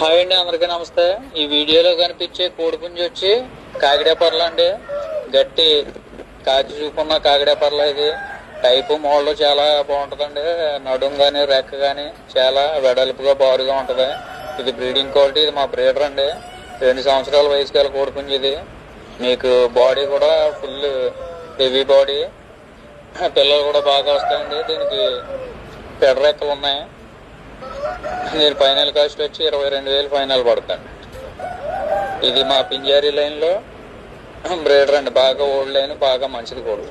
Hi అండి, అందరికీ నమస్తే. ఈ వీడియోలో కనిపించే కోడిపుంజి వచ్చి కాకిడేపర్ల అండి. గట్టి కాకి చూపున్న కాకిడేపర్ల. ఇది టైపు మోడల్ చాలా బాగుంటుందండి. నడుము కానీ రెక్క కానీ చాలా వెడల్పుగా బారుగా ఉంటది. ఇది బ్రీడింగ్ క్వాలిటీ. ఇది మా బ్రీడర్ అండి. 2 సంవత్సరాల వయసు గల కోడిపుంజి. ఇది మీకు బాడీ కూడా ఫుల్ హెవీ బాడీ. పిల్లలు కూడా బాగా వస్తాయండి. దీనికి పెడ రెక్కలు ఉన్నాయి. దీని ఫైనల్ కాస్ట్ వచ్చి 22,000 ఫైనల్ పడుతుంది. ఇది మా పింజారీ లైన్ లో బ్రీడర్ అండి. బాగా ఓల్డ్ లైన్, బాగా మంచిది కూడా.